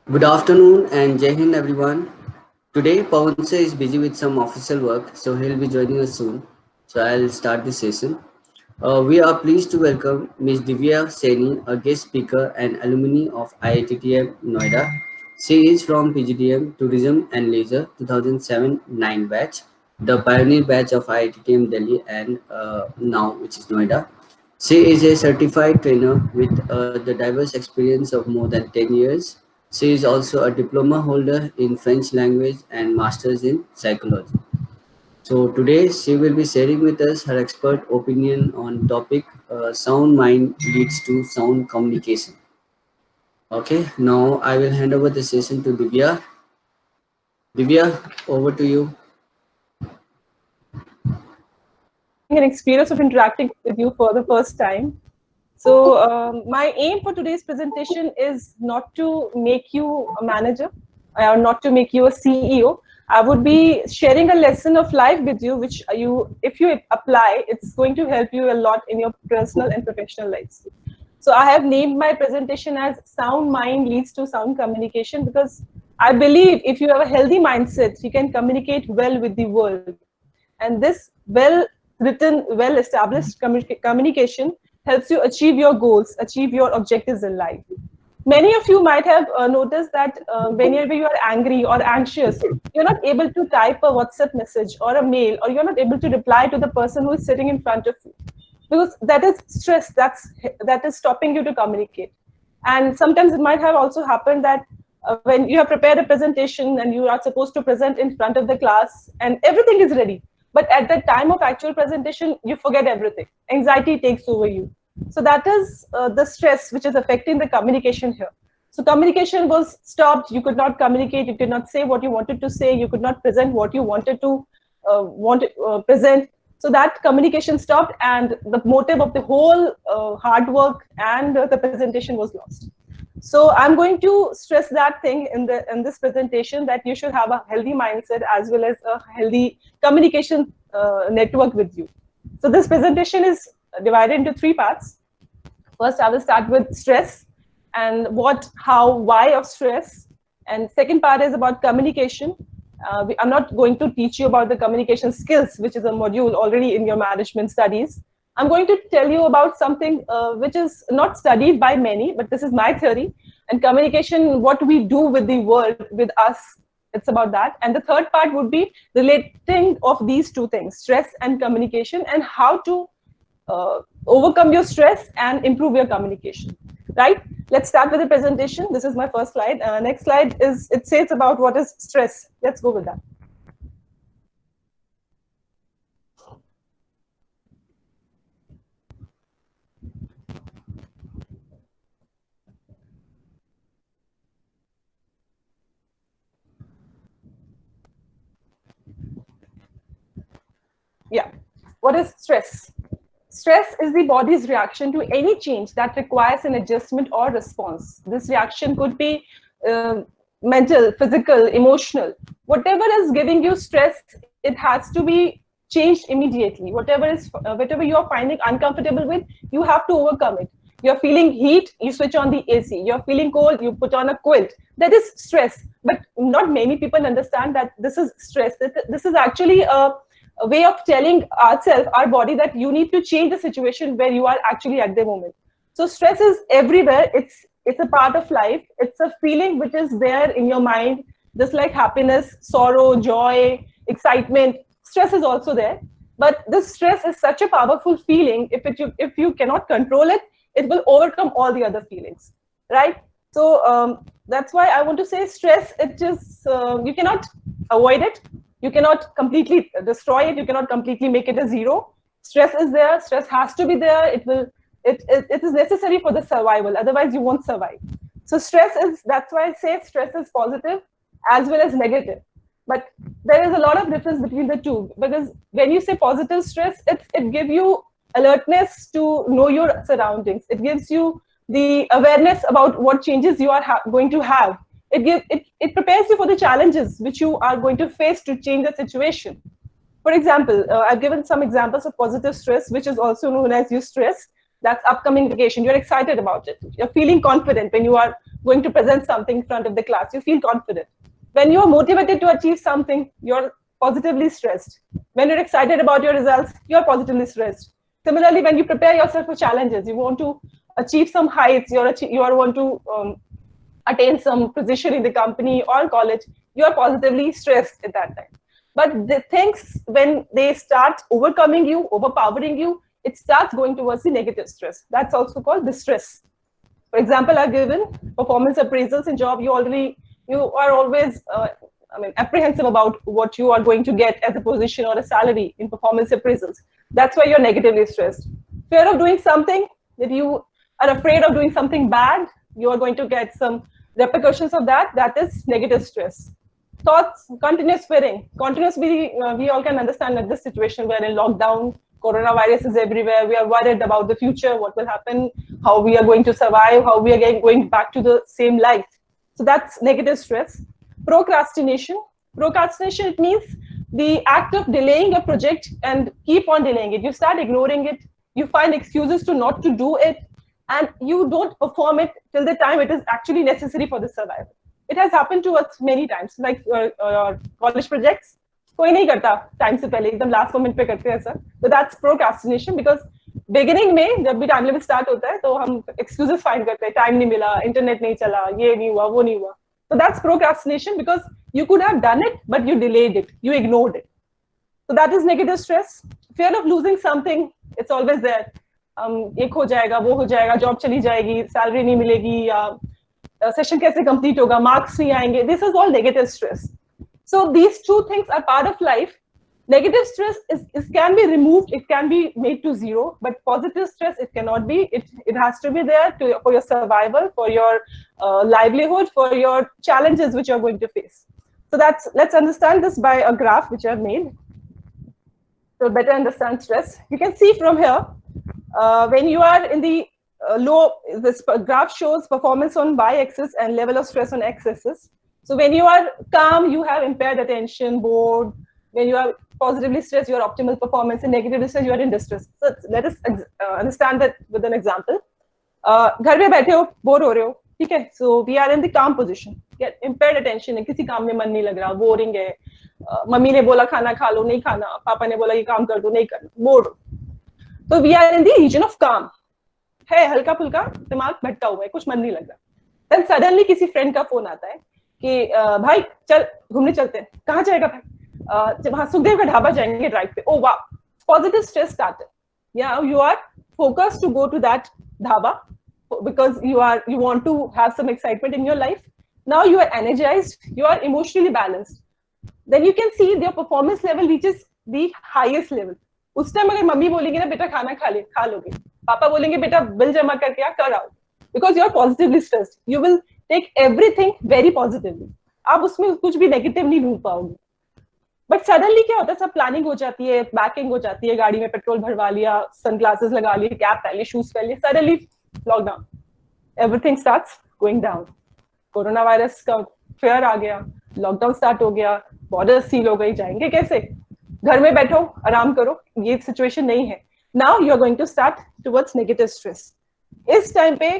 Good afternoon and Jai Hind everyone. Today Pawansa is busy with some official work, so he'll be joining us soon. So I'll start the session. We are pleased to welcome Ms. Divya Saini, a guest speaker and alumni of IITTM Noida. She is from PGDM Tourism and Leisure 2007-9 batch, the pioneer batch of IITTM Delhi and now which is Noida. She is a certified trainer with the diverse experience of more than 10 years. She is also a diploma holder in French language and masters in psychology. So today she will be sharing with us her expert opinion on topic sound mind leads to sound communication. Okay, now I will hand over the session to Divya. Divya, over to you. Having an experience of interacting with you for the first time. So my aim for today's presentation is not to make you a manager or not to make you a CEO. I would be sharing a lesson of life with you, which if you apply, it's going to help you a lot in your personal and professional lives. So I have named my presentation as Sound Mind Leads to Sound Communication because I believe if you have a healthy mindset, you can communicate well with the world. And this well written, well established communication helps you achieve your goals, achieve your objectives in life. Many of you might have noticed that whenever you are angry or anxious, you're not able to type a WhatsApp message or a mail, or you're not able to reply to the person who is sitting in front of you, because that is stress. That is stopping you to communicate. And sometimes it might have also happened that when you have prepared a presentation and you are supposed to present in front of the class and everything is ready, but at the time of actual presentation you forget everything, anxiety takes over you. So that is the stress which is affecting the communication here. So communication was stopped, you could not communicate, you could not say what you wanted to say, you could not present what you wanted to present. So that communication stopped, and the motive of the whole hard work and the presentation was lost. So I'm going to stress that thing in this presentation, that you should have a healthy mindset as well as a healthy communication network with you. So this presentation is divided into three parts. First, I will start with stress and what, how, why of stress. And second part is about communication. I'm not going to teach you about the communication skills, which is a module already in your management studies. I'm going to tell you about something which is not studied by many, but this is my theory. And communication, what we do with the world, with us, it's about that. And the third part would be relating of these two things, stress and communication, and how to overcome your stress and improve your communication. Right? Let's start with the presentation. This is my first slide. Next slide is, it says about what is stress. Let's go with that. Yeah. What is stress? Stress is the body's reaction to any change that requires an adjustment or response. This reaction could be mental, physical, emotional. Whatever is giving you stress, it has to be changed immediately. Whatever you are finding uncomfortable with, you have to overcome it. You're feeling heat, you switch on the AC. You're feeling cold, you put on a quilt. That is stress. But not many people understand that this is stress. This is actually a way of telling ourselves, our body, that you need to change the situation where you are actually at the moment. So stress is everywhere. It's a part of life. It's a feeling which is there in your mind, just like happiness, sorrow, joy, excitement. Stress is also there. But this stress is such a powerful feeling. If you cannot control it, it will overcome all the other feelings, right? So that's why I want to say stress. It just you cannot avoid it. You cannot completely destroy it. You cannot completely make it a zero. Stress is there. Stress has to be there. It is necessary for the survival. Otherwise, you won't survive. So stress is, that's why I say stress is positive as well as negative. But there is a lot of difference between the two, because when you say positive stress, it gives you alertness to know your surroundings. It gives you the awareness about what changes you are going to have. It prepares you for the challenges which you are going to face to change the situation. For example, I've given some examples of positive stress, which is also known as eustress. That's upcoming vacation. You're excited about it. You're feeling confident when you are going to present something in front of the class. You feel confident. When you're motivated to achieve something, you're positively stressed. When you're excited about your results, you're positively stressed. Similarly, when you prepare yourself for challenges, you want to achieve some heights, you want to attain some position in the company or college, you're positively stressed at that time. But the things, when they start overcoming you, overpowering you, it starts going towards the negative stress. That's also called distress. For example, I've given performance appraisals in job. You are always apprehensive about what you are going to get as a position or a salary in performance appraisals. That's why you're negatively stressed. Fear of doing something, that you are afraid of doing something bad, you are going to get some repercussions of that. That is negative stress. Thoughts, continuous fearing. Continuously, we all can understand that this situation, we're in lockdown, coronavirus is everywhere. We are worried about the future, what will happen, how we are going to survive, how we are going back to the same life. So that's negative stress. Procrastination. Procrastination, it means the act of delaying a project and keep on delaying it. You start ignoring it. You find excuses to not to do it, and you don't perform it till the time it is actually necessary for the survival. It has happened to us many times, like college projects. कोई नहीं करता time से पहले, एकदम last moment पे करते हैं sir. So that's procrastination, because beginning में जब भी टाइम लिमिट स्टार्ट होता है तो हम एक्सक्यूजेस फाइंड करते हैं, टाइम नहीं मिला, इंटरनेट नहीं चला, ये नहीं हुआ, वो नहीं हुआ. So that's procrastination, because you could have done it, but you delayed it, you ignored it. So that is negative stress. Fear of losing something, it's always there. एक हो जाएगा, वो हो जाएगा, जॉब चली जाएगी, सैलरी नहीं मिलेगी, या सेशन कैसे कंप्लीट होगा, मार्क्स नहीं आएंगे. This is all negative stress. So these two things are part of life. Negative stress can be removed, it can be made to zero, but positive stress, it cannot be. It has to be there for your survival, for your livelihood, for your challenges which you're going to face. So let's understand this by a graph which I've made to better understand stress. You can see from here, when you are in the this graph shows performance on y-axis and level of stress on x-axis. So when you are calm, you have impaired attention, bored. When you are positively stressed, you are optimal performance. In negative stress, you are in distress. So let us understand that with an example. घर में बैठे हो, bore हो रहे हो, ठीक है? So we are in the calm position. Get impaired attention है, किसी काम में मन नहीं लग रहा, boring है. मम्मी ने बोला खाना खा लो, नहीं खाना. पापा ने बोला ये काम कर दो, नहीं करना, bored. So we are in the region of calm. है हल्का फुल्का दिमाग भटका हुआ है, कुछ मन नहीं लग रहा. Then suddenly किसी friend का फोन आता है कि भाई चल घूमने चलते हैं. कहाँ जाएगा भाई? वहाँ सुखदेव का ढाबा जाएंगे ड्राइव पे. Oh wow, positive stress started. Yeah, you are focused to go to that dhaba because you want to have some excitement in your life. Now you are energized, you are emotionally balanced. Then you can see your performance level reaches the highest level. उस time अगर mummy बोलेंगे ना बेटा खाना खा लोगे, पापा बोलेंगे बेटा बिल जमा करके आ कर आओ, because you are positively stressed, you will take everything very positively. आप उसमें कुछ भी नेगेटिव नहीं ढूंढ पाओगे. बट सडनली क्या होता है, सब प्लानिंग हो जाती है, पैकिंग हो जाती है, गाड़ी में पेट्रोल भरवा लिया, सनग्लासेस लगा लिए, कैप पहन ली, शूज पहन लिए, suddenly lockdown, everything starts going down. Corona virus का फेयर आ गया, लॉकडाउन स्टार्ट हो गया, बॉर्डर सील हो गई, जाएंगे कैसे? घर में बैठो, आराम करो, ये सिचुएशन नहीं है. Now you are going to start towards negative stress. इस टाइम पे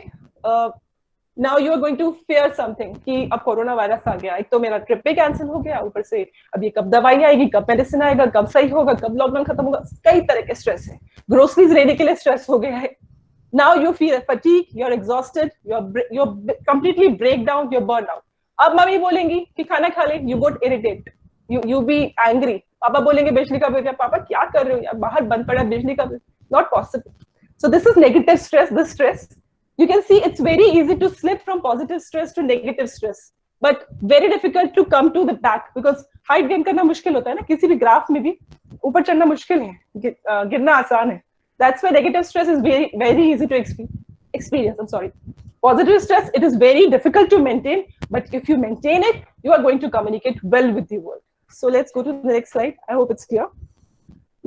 now you are going to fear something कि अब कोरोना वायरस आ गया, एक तो मेरा ट्रिप पे कैंसिल हो गया, ऊपर से अब ये कब दवाई आएगी, कब मेडिसिन आएगा, कब सही होगा, कब लॉकडाउन खत्म होगा, कई तरह के स्ट्रेस है. ग्रोसरीज लेने के लिए स्ट्रेस हो गया है. Now you feel fatigue, you are exhausted, you are completely break down, you are burn out. अब मम्मी बोलेंगी कि खाना खा ले, you got irritate, you be angry. Papa बोलेंगे बिजली का बिल, पापा क्या कर रहे हो यार, बाहर बंद पड़ा बिजली का bill. Not possible. So this is negative stress. This stress, you can see it's very easy to slip from positive stress to negative stress, but very difficult to come to the back, because height gain करना मुश्किल होता है ना, किसी भी graph में भी ऊपर चढ़ना मुश्किल है, गिरना आसान है. That's why negative stress is very easy to experience. I'm sorry. Positive stress, it is very difficult to maintain, but if you maintain it, you are going to communicate well with the world. So let's go to the next slide. I hope it's clear.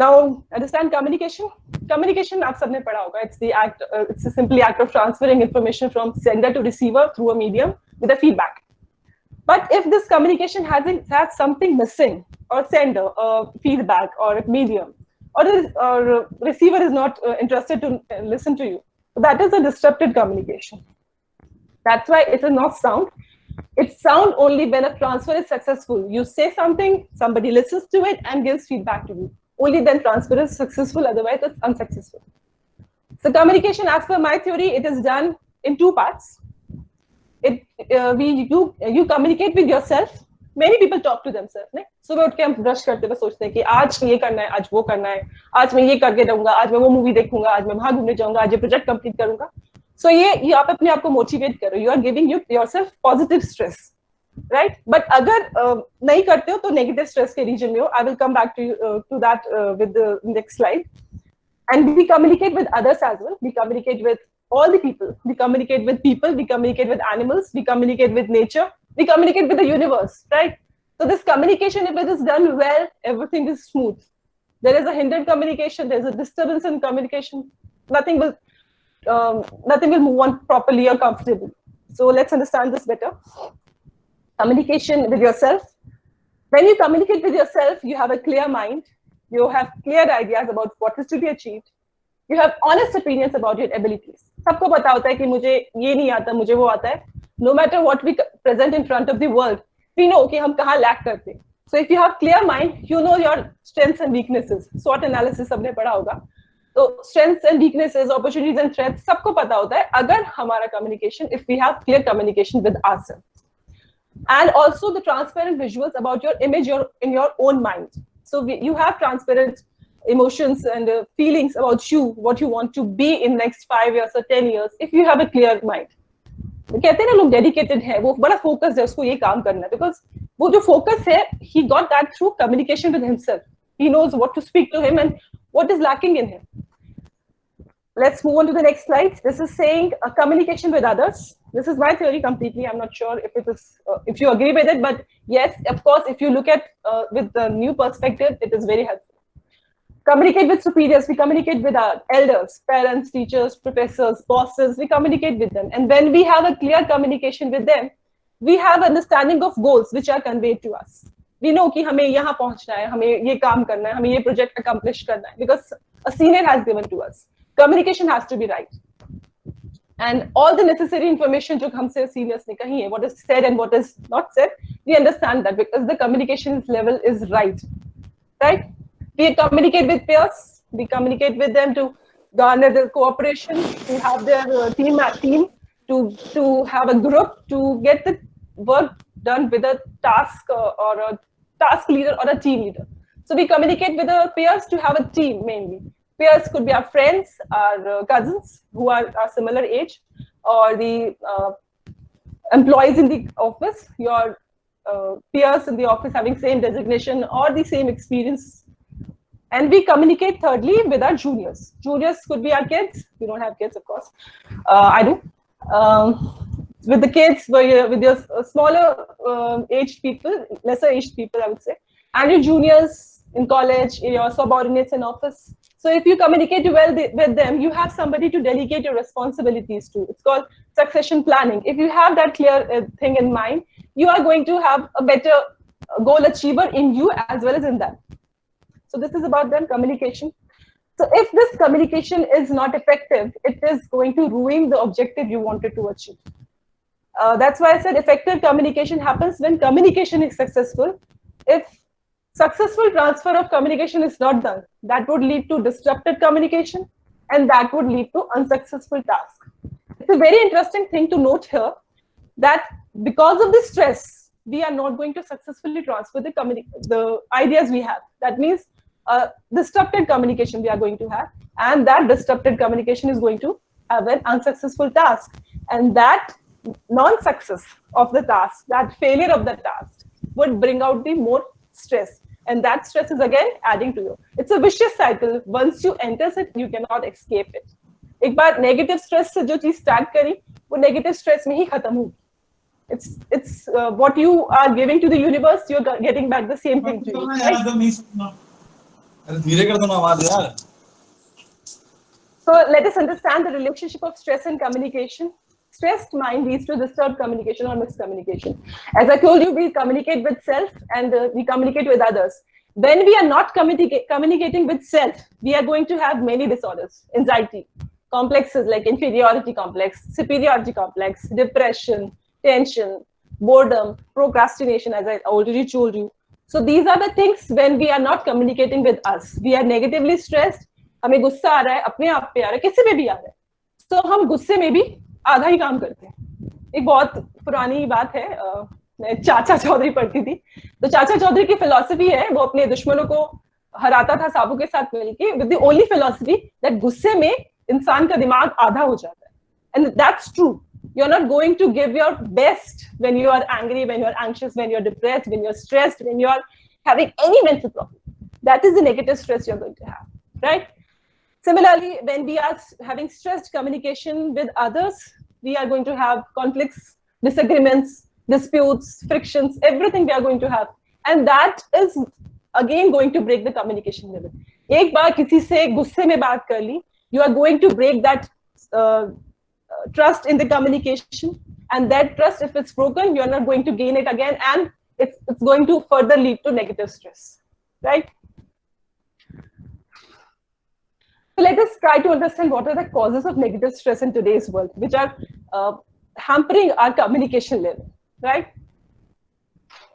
Now, understand communication. Communication, आप सबने पढ़ा होगा. It's a simply act of transferring information from sender to receiver through a medium with a feedback. But if this communication has something missing, or sender, or feedback, or a medium, or the receiver is not interested to listen to you. That is a disrupted communication. That's why it is not sound. It's sound only when a transfer is successful. You say something, somebody listens to it and gives feedback to you. Only then transfer is successful, otherwise it's unsuccessful. So communication, as per my theory, it is done in two parts. You communicate with yourself. Many people talk to themselves. नहीं? सुबह उठ के हम brush करते हुए सोचते हैं कि आज ये करना है, आज वो करना है, आज मैं ये करके रहूंगा, आज मैं वो मूवी देखूंगा, आज मैं वहां घूमने जाऊंगा, आज ये प्रोजेक्ट कंप्लीट करूंगा. So ये आप अपने आप को मोटिवेट करो. You are giving yourself positive stress, right? But अगर नहीं करते हो तो negative stress के region में हो. I will come back to that with the next slide. And we communicate with others as well. We communicate with all the people. We communicate with people. We communicate with animals. We communicate with nature. We communicate with the universe, right? So this communication, if it is done well, everything is smooth. There is a hindered communication. There is a disturbance in communication. Nothing will move on properly or comfortably. So let's understand this better. Communication with yourself. When you communicate with yourself, you have a clear mind. You have clear ideas about what is to be achieved. You have honest opinions about your abilities. सबको पता होता है कि मुझे ये नहीं आता, मुझे वो आता है. No matter what we present in front of the world, we know कि हम कहाँ lack करते हैं. So if you have clear mind, you know your strengths and weaknesses. SWOT analysis सबने पढ़ा होगा. So strengths and weaknesses, opportunities and threats, सबको पता होता है अगर हमारा communication, if we have clear communication with ourselves. And also the transparent visuals about your image in your own mind. So you have transparent emotions and feelings about you, what you want to be in next 5 years or 10 years, if you have a clear mind. कहते हैं ना लोग dedicated है, वो बड़ा focus है, उसको ये काम करना है, बिकॉज वो जो फोकस है, he got that through communication with himself. He knows what to speak to him and what is lacking in him. Let's move on to the next slide. This is saying communication with others. This is my theory completely. I'm not sure if it is, if you agree with it, but yes, of course, if you look at with the new perspective, it is very helpful. Communicate with superiors. We communicate with our elders, parents, teachers, professors, bosses. We communicate with them. And when we have a clear communication with them, we have understanding of goals which are conveyed to us. We know कि हमें यहाँ पहुँचना है, हमें ये काम करना है, हमें ये project accomplish करना है, because a senior has given to us. Communication has to be right. And all the necessary information जो हमसे seniors ने कही है, what is said and what is not said, we understand that because the communication level is right. Right? We communicate with peers. We communicate with them to garner their cooperation, to have their team, to have a group, to get the work done with a task or a task leader or a team leader. So we communicate with the peers to have a team mainly. Peers could be our friends, our cousins who are similar age, or the employees in the office, your peers in the office having same designation or the same experience. And we communicate thirdly with our juniors. Juniors could be our kids. We don't have kids, of course. I do. With the kids, with your smaller aged people, lesser aged people, I would say. And your juniors in college, your subordinates in office. So if you communicate well with them, you have somebody to delegate your responsibilities to. It's called succession planning. If you have that clear thing in mind, you are going to have a better goal achiever in you as well as in them. So this is about them communication. So if this communication is not effective, it is going to ruin the objective you wanted to achieve. That's why I said effective communication happens when communication is successful. If successful transfer of communication is not done, that would lead to disrupted communication, and that would lead to unsuccessful task. It's a very interesting thing to note here that because of the stress, we are not going to successfully transfer the ideas we have. That means disrupted communication we are going to have, and that disrupted communication is going to have an unsuccessful task, and that non-success of the task, that failure of the task would bring out the more stress, and that stress is again adding to you. It's a vicious cycle. Once you enter it, you cannot escape it. एक बार negative stress से जो चीज start करी, वो negative stress में ही खत्म होगी. It's what you are giving to the universe, you're getting back the same thing to you. Right? So let us understand the relationship of stress and communication. Stressed mind leads to disturbed communication or miscommunication. As I told you, we communicate with self and we communicate with others. When we are not communicating with self, we are going to have many disorders, anxiety, complexes like inferiority complex, superiority complex, depression, tension, boredom, procrastination, as I already told you. So these are the things when we are not communicating with us. We are negatively stressed, हमें गुस्सा आ रहा है, अपने आप पे आ रहा है, किसी पे भी आ रहा है. So हम गुस्से में भी आधा ही काम करते हैं. एक बहुत पुरानी बात है, मैं चाचा चौधरी पढ़ती थी, तो चाचा चौधरी की फिलॉसफी है, वो अपने दुश्मनों को हराता था साबू के साथ मिलके, with the only philosophy that गुस्से में इंसान का दिमाग आधा हो जाता है. And that's true. You're not going to give your best when you are angry, when you're anxious, when you're depressed, when you're stressed, when you're having any mental problem. That is the negative stress you're going to have, right? Similarly, when we are having stressed communication with others, we are going to have conflicts, disagreements, disputes, frictions, everything we are going to have. And that is again going to break the communication level. एक बार किसी से गुस्से में बात कर ली, you are going to break that trust in the communication, and that trust, if it's broken, you're not going to gain it again, and it's going to further lead to negative stress, right? So let us try to understand what are the causes of negative stress in today's world, which are hampering our communication level, right?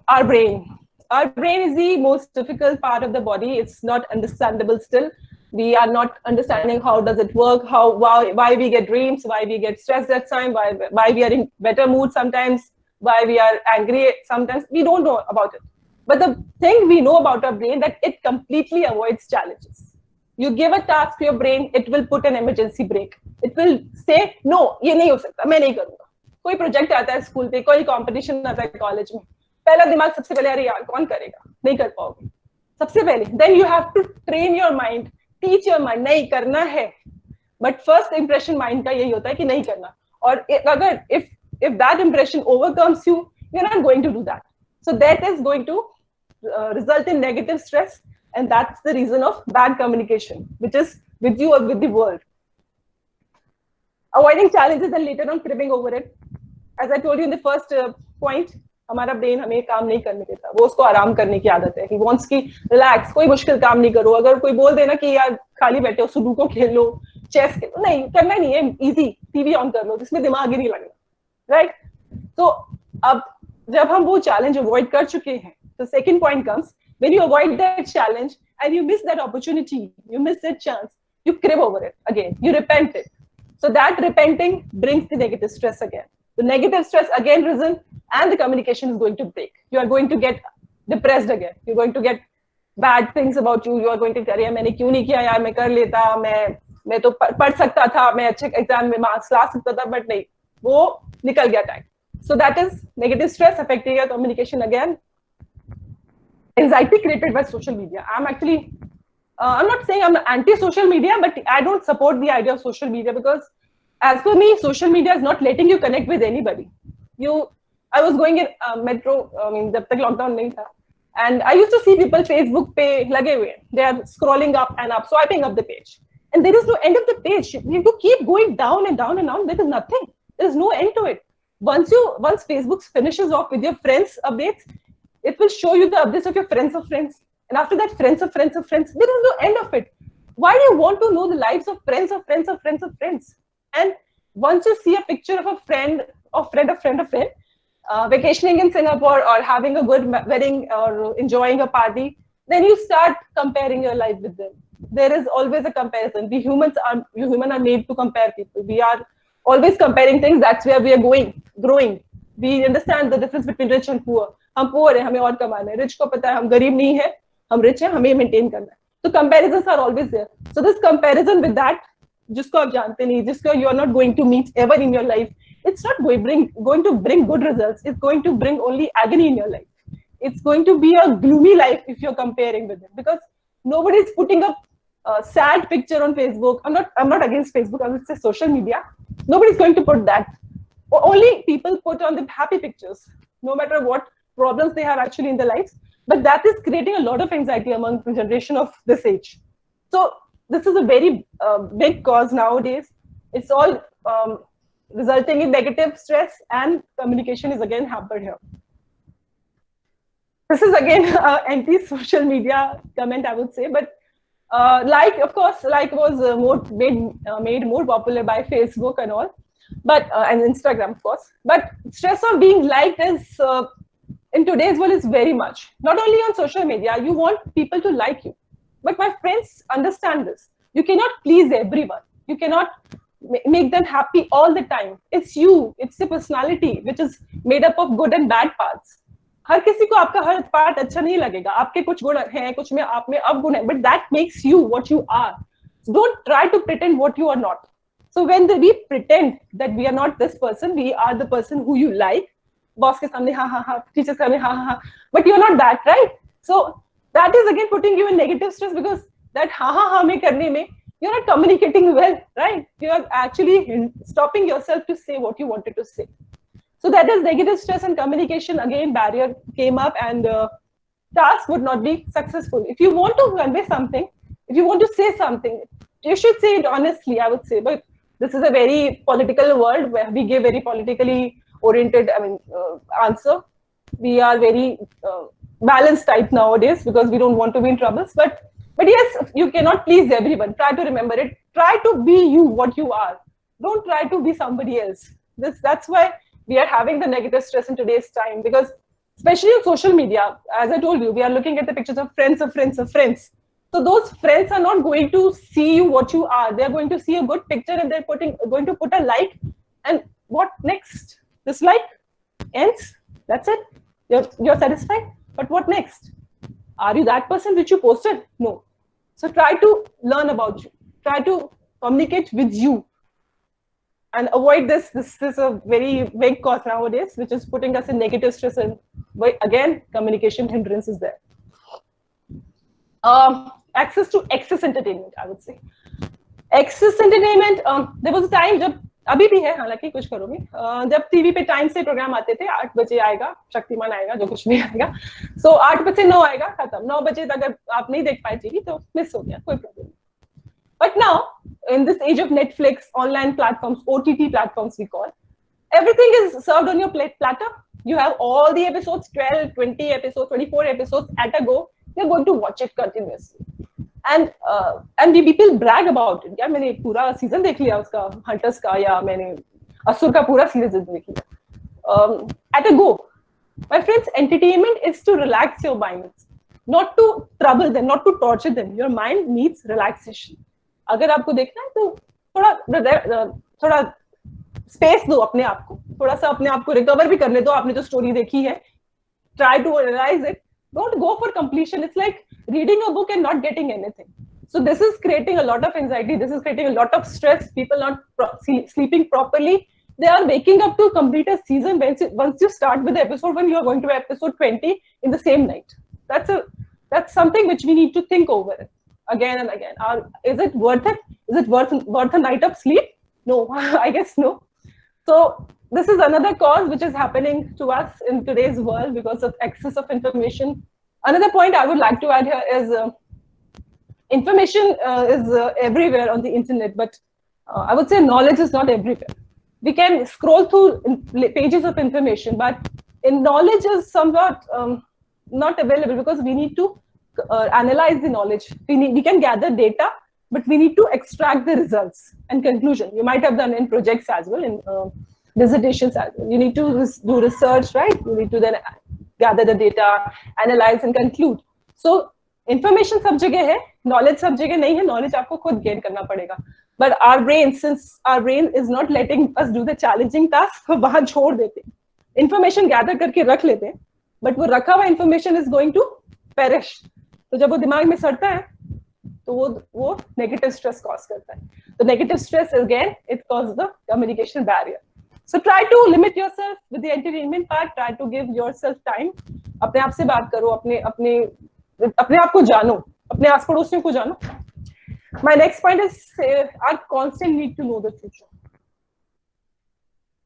Our brain. Our brain is the most difficult part of the body. It's not understandable still. We are not understanding how does it work, why we get dreams, why we get stressed at times, why we are in better mood sometimes, why we are angry sometimes. We don't know about it. But the thing we know about our brain, that it completely avoids challenges. You give a task to your brain, it will put an emergency brake. It will say, no, ये नहीं हो सकता, मैं नहीं करूँगा. कोई project आता है स्कूल पे, कोई कंपटीशन आता है कॉलेज में, पहला दिमाग सबसे पहले, अरे यार कौन करेगा, नहीं कर पाओगे सबसे पहले. Then you have to train your mind, teach your mind, नहीं करना है. But first impression mind का यही होता है कि नहीं करना. और अगर if that impression overcomes you, you're not going to do that. So that is going to result in negative stress, and that's the reason of bad communication, which is with you or with the world. Avoiding challenges and later on cribbing over it. As I told you in the first point, हमारा brain हमें काम नहीं करने देता, वो उसको आराम करने की आदत है. He wants कि रिलैक्स, कोई मुश्किल काम नहीं करो. अगर कोई बोल देना कि यार खाली बैठे हो, सुडोकू खेल लो, चेस खेलो, नहीं करना नहीं है, इजी, टीवी ऑन कर लो, जिसमें दिमाग ही नहीं लगना, राइट? तो अब जब हम वो चैलेंज अवॉइड कर चुके हैं, तो second point comes, when you avoid that challenge and you miss that opportunity, you miss that chance, you crib over it again, you repent it. So that repenting brings the negative stress again. The negative stress again risen, and the communication is going to break. You are going to get depressed again. You're going to get bad things about you. You are going to say, मैंने क्यों नहीं किया यार, मैं कर लेता, मैं तो पढ़ सकता था, मैं अच्छे एग्जाम में मार्क्स ला सकता था, बट नहीं, वो निकल गया time. So that is negative stress affecting your communication again. Anxiety created by social media. I'm actually, I'm not saying I'm anti-social media, but I don't support the idea of social media, because as for me, social media is not letting you connect with anybody. I was going in metro, I mean, जब तक lockdown नहीं था, and I used to see people Facebook पे लगे हुए, they are scrolling up and up, swiping up the page, and there is no end of the page. You have to keep going down and down and down. There is nothing. There is no end to it. Once Facebook finishes off with your friends updates, it will show you the updates of your friends of friends, and after that, friends of friends of friends. There is no end of it. Why do you want to know the lives of friends of friends of friends of friends? And once you see a picture of a friend of friend of friend of friend, vacationing in Singapore or having a good wedding or enjoying a party, then you start comparing your life with them. There is always a comparison. We humans are made to compare people. We are always comparing things. That's where we are growing. We understand the difference between rich and poor. हम poor हैं, हमें और कमाना है. Rich को पता है हम गरीब नहीं है, हम rich हैं, हमें maintain करना है. So comparisons are always there. So this comparison with that, जिसको आप जानते नहीं, जिसको you are not going to meet ever in your life, it's not going to bring good results. It's going to bring only agony in your life. It's going to be a gloomy life if you're comparing with them, because nobody is putting up a sad picture on Facebook. I'm not against Facebook. I would say social media. Nobody's going to put that. Only people put on the happy pictures, no matter what problems they have actually in their lives. But that is creating a lot of anxiety among the generation of this age. So this is a very big cause nowadays. It's all resulting in negative stress, and communication is again hampered here. this is again anti-social media comment, I would say, but like, of course, like was more made more popular by Facebook and all, but and Instagram, of course. But stress of being liked is in today's world is very much. Not only on social media, you want people to like you, but my friends understand this. You cannot please everyone. You cannot make them happy all the time. It's you. It's the personality which is made up of good and bad parts. हर किसी को आपका हर part अच्छा नहीं लगेगा. आपके कुछ गुण हैं, कुछ में आप में अवगुण है, but that makes you what you are. So don't try to pretend what you are not. So when we pretend that we are not this person, we are the person who you like. Boss के सामने हाँ हाँ हाँ, teachers के सामने हाँ हाँ हाँ, but you're not that, right? So that is again putting you in negative stress, because that हाँ हाँ हाँ में करने में you're not communicating well, right? You're actually stopping yourself to say what you wanted to say. So that is negative stress, and communication again barrier came up, and task would not be successful. If you want to convey something, if you want to say something, you should say it honestly, I would say. But this is a very political world where we give very politically oriented, answer. We are very balanced type nowadays because we don't want to be in troubles. But yes, you cannot please everyone. Try to remember it. Try to be you, what you are. Don't try to be somebody else. That's why we are having the negative stress in today's time, because especially on social media, as I told you, we are looking at the pictures of friends of friends of friends. So those friends are not going to see you what you are. They're going to see a good picture and they're going to put a like. And what next? This like ends. That's it. You're satisfied. But what next? Are you that person which you posted? No. So try to learn about you. Try to communicate with you. And avoid this. This is a very big cause nowadays, which is putting us in negative stress. And again, communication hindrance is there. Access to excess entertainment, I would say. Excess entertainment, there was a time जब अभी भी है, हालांकि कुछ करोगे, जब TV पे time से प्रोग्राम आते थे, 8 बजे आएगा शक्तिमान आएगा, जो कुछ भी आएगा, सो 8 बजे 9 आएगा, खत्म. 9 बजे अगर आप नहीं देख पाए टीवी तो मिस हो गया, कोई प्रॉब्लम नहीं. But now, in this age of Netflix, online platforms, OTT platforms we call, everything is served on your platter. You have all the episodes, 12, 20 episodes, 24 episodes at a go. You're going to watch it continuously. And we people brag about it. यार मैंने पूरा season देख लिया उसका, hunters का, या मैंने असुर का पूरा सीरीज देख लिया. At a go. My friends, entertainment is to relax your minds, not to trouble them, not to torture them. Your mind needs relaxation. अगर आपको देखना है तो थोड़ा स्पेस दो अपने आप को, थोड़ा सा अपने आप को रिकवर भी करने दो. आपने जो स्टोरी देखी है, try to analyze it. Don't go for completion. It's like reading a book and not getting anything. So this is creating a lot of anxiety. This is creating a lot of stress. People not sleeping properly. They are waking up to complete a season. Once you start with episode 1, you are going to episode 20 in the same night. That's something which we need to think over again and again. Is it worth it? Is it worth a night of sleep? No, I guess no. So this is another cause which is happening to us in today's world because of excess of information. Another point I would like to add here is information is everywhere on the internet, but I would say knowledge is not everywhere. We can scroll through pages of information, but knowledge is somewhat not available because we need to analyze the knowledge. We can gather data, but we need to extract the results and conclusion. You might have done in projects as well, in dissertations as well. You need to do research, right? You need to then gather the data, analyze and conclude. So information सब जगह है, knowledge सब जगह नहीं है. Knowledge आपको खुद gain करना पड़ेगा. But our brain, since our brain is not letting us do the challenging task, वो वहाँ छोड़ देते. Information gather करके रख लेते, but वो रखा हुआ information is going to perish. तो जब वो दिमाग में सड़ता है, तो वो negative stress cause करता है. The negative stress again, it causes the communication barrier. So try to limit yourself with the entertainment part. Try to give yourself time. अपने आप से बात करो, अपने आप को जानो, अपने आस पड़ोसियों को जानो. My next point is our constant need to know the future.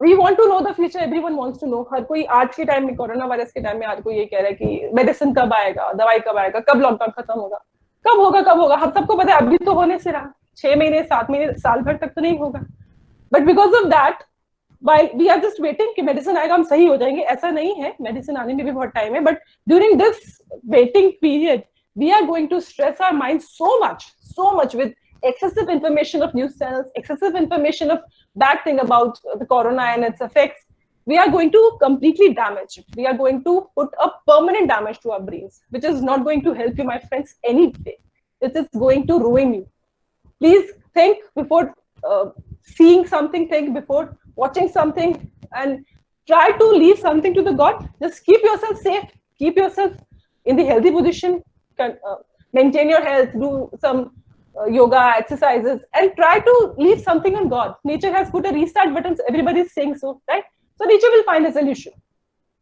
We want to know the future. Everyone wants to know. हर कोई आज के टाइम में, कोरोना वायरस के टाइम में, हर कोई ये कह रहा है कि मेडिसिन कब आएगा, दवाई कब आएगा, कब लॉकडाउन खत्म होगा, कब होगा. हम सबको पता है अभी तो होने से रहा, 6 महीने 7 महीने साल भर तक तो नहीं होगा. But because of that, while we are just waiting कि medicine आएगा हम सही हो जाएंगे, ऐसा नहीं है, medicine आने में भी बहुत time है, but during this waiting period we are going to stress our mind so much with excessive information of news channels, excessive information of bad thing about the corona and its effects. We are going to completely damage it. We are going to put a permanent damage to our brains, which is not going to help you, my friends, any day. It is going to ruin you. Please think before seeing something, think before watching something, and try to leave something to the God. Just keep yourself safe, keep yourself in the healthy position, maintain your health, do some yoga exercises, and try to leave something on God. Nature has put a restart button, everybody is saying so, right? So nature will find a solution.